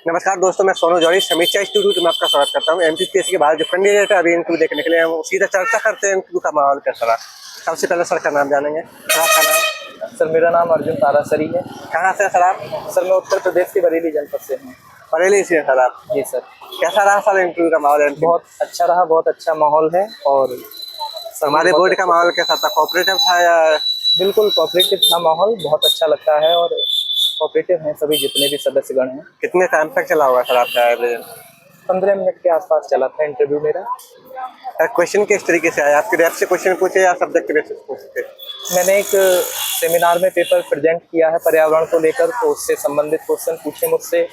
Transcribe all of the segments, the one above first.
नमस्कार दोस्तों, मैं सोनू जौहरी समीक्षा इंस्टीट्यूट में आपका स्वागत करता हूं। एमपीएससी के बाद जो कैंडिडेट है अभी इंटरव्यू देखने के लिए हम सीधा चर्चा करते हैं इंटरव्यू का माहौल कैसा रहा। सबसे पहले सर का नाम जानेंगे। सर आपका नाम? सर मेरा नाम अर्जुन तारासरी है। कहाँ से सर आप? सर मैं उत्तर प्रदेश के बरेली जनपद से हूँ। बरेली से हैं सर आप? जी सर। कैसा रहा सर इंटरव्यू का माहौल? बहुत अच्छा रहा, बहुत अच्छा माहौल है। और हमारे बोर्ड का माहौल कैसा था? कोऑपरेटिव था या? बिल्कुल कोऑपरेटिव था माहौल, बहुत अच्छा लगता है और कोऑपरेटिव हैं सभी जितने भी सदस्यगण हैं। कितने टाइम तक चला होगा सर आपका एवरेज? 15 मिनट के आसपास चला था इंटरव्यू मेरा। क्वेश्चन किस तरीके से आया? आपके रैप से क्वेश्चन पूछे या सब्जेक्ट बेसिस पूछे? मैंने एक सेमिनार में पेपर प्रेजेंट किया है पर्यावरण को लेकर, तो उससे संबंधित क्वेश्चन पूछे मुझसे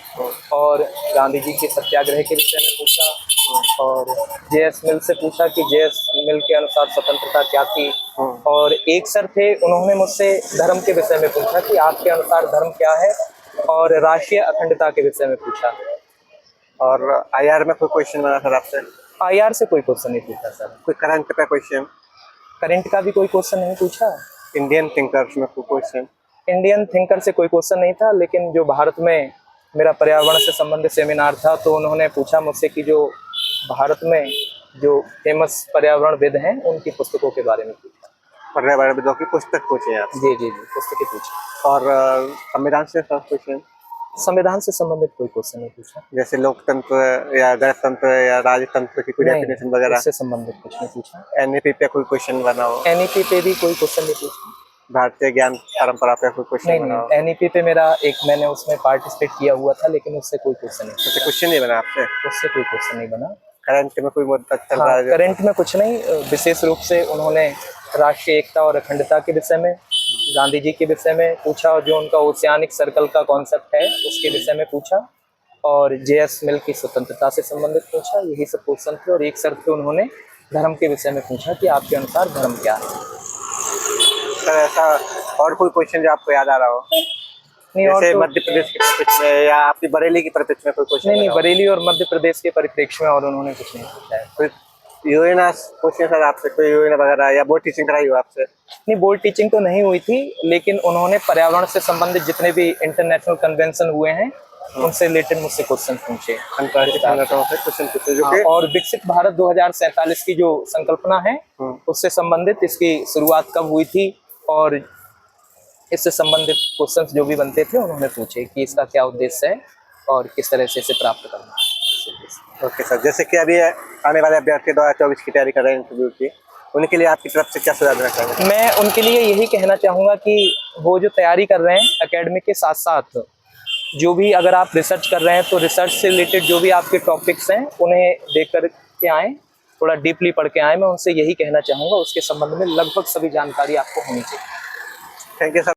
और गांधी जी के सत्याग्रह के विषय में पूछा और जेएस मिल से पूछा कि जेएस मिल के अनुसार स्वतंत्रता क्या थी। और एक सर थे, उन्होंने मुझसे धर्म के विषय में पूछा कि आपके अनुसार धर्म क्या है, और राष्ट्रीय अखंडता के विषय में पूछा। और आईआर में कोई क्वेश्चन बना सर आपसे? आईआर से कोई क्वेश्चन नहीं पूछा सर। कोई करंट का क्वेश्चन? करंट का भी कोई क्वेश्चन नहीं पूछा। इंडियन थिंकर्स में कोई क्वेश्चन? इंडियन थिंकर से कोई क्वेश्चन नहीं था, लेकिन जो भारत में मेरा पर्यावरण से संबंधित सेमिनार था तो उन्होंने पूछा मुझसे कि जो भारत में जो फेमस पर्यावरणविद हैं उनकी पुस्तकों के बारे में पूछा। पर्यावरणविदों की पुस्तक पूछे आप? जी जी जी, पुस्तकें पूछी। और संविधान से क्वेश्चन? संविधान से संबंधित कोई क्वेश्चन नहीं पूछा। जैसे लोकतंत्र या गणतंत्र या राजतंत्र की कोई डेफिनेशन वगैरह? इससे संबंधित कुछ नहीं पूछा। एनईपी पे कोई क्वेश्चन बना हो? एनईपी पे भी कोई क्वेश्चन नहीं पूछा। भारतीय ज्ञान परंपरा पे कोई क्वेश्चन बना हो? एनईपी पे मेरा मैंने उसमें पार्टिसिपेट किया हुआ था, लेकिन उससे कोई क्वेश्चन नहीं पूछा। क्वेश्चन नहीं बना आपसे? उससे कोई क्वेश्चन नहीं बना। करंट में कोई मुद्दा चल रहा है? करंट में कुछ नहीं, विशेष रूप से उन्होंने राष्ट्रीय एकता और अखंडता के विषय में, गांधी जी के विषय में पूछा, और जो उनका ओशियानिक सर्कल का कॉन्सेप्ट है उसके विषय में पूछा, और जेएस मिल की स्वतंत्रता से संबंधित पूछा। यही सब क्वेश्चन थे। और एक सर थे, उन्होंने धर्म के विषय में पूछा कि आपके अनुसार धर्म क्या है। सर ऐसा और कोई क्वेश्चन जो आपको याद आ रहा हो? नहीं, और जैसे तो मध्य प्रदेश के परिप्रेक्ष्य में या आपकी बरेली के परिप्रेक्ष्य में कोई क्वेश्चन? नहीं, बरेली और मध्य प्रदेश के परिप्रेक्ष्य में और उन्होंने कुछ नहीं पूछा है। कोई यूएना क्वेश्चन सर आपसे? कोई यूएना वगैरह या बोर्ड टीचिंग कराई हो आपसे? नहीं, बोर्ड टीचिंग तो नहीं हुई थी, लेकिन उन्होंने पर्यावरण से संबंधित जितने भी इंटरनेशनल कन्वेंशन हुए हैं उनसे रिलेटेड मुझसे क्वेश्चन पूछे। अंतर्राष्ट्रीय संगठनों से क्वेश्चन पूछे जो कि और विकसित भारत 2047 की जो संकल्पना है उससे संबंधित इसकी शुरुआत कब हुई थी, और इससे संबंधित क्वेश्चंस जो भी बनते थे उन्होंने पूछे कि इसका क्या उद्देश्य है और किस तरह से इसे प्राप्त करना है। ओके सर, जैसे कि अभी आने वाले अभ्यर्थी 2024 की तैयारी कर रहे हैं इंटरव्यू की, उनके लिए आपकी तरफ से क्या सुझाव देना चाहेंगे? मैं उनके लिए यही कहना चाहूँगा कि वो जो तैयारी कर रहे हैं एकेडमिक के साथ साथ, जो भी अगर आप रिसर्च कर रहे हैं तो रिसर्च से रिलेटेड जो भी आपके टॉपिक्स हैं उन्हें देख कर के आएँ, थोड़ा डीपली पढ़ के आएँ। मैं उनसे यही कहना चाहूँगा। उसके संबंध में लगभग सभी जानकारी आपको होनी चाहिए। Thank you sir.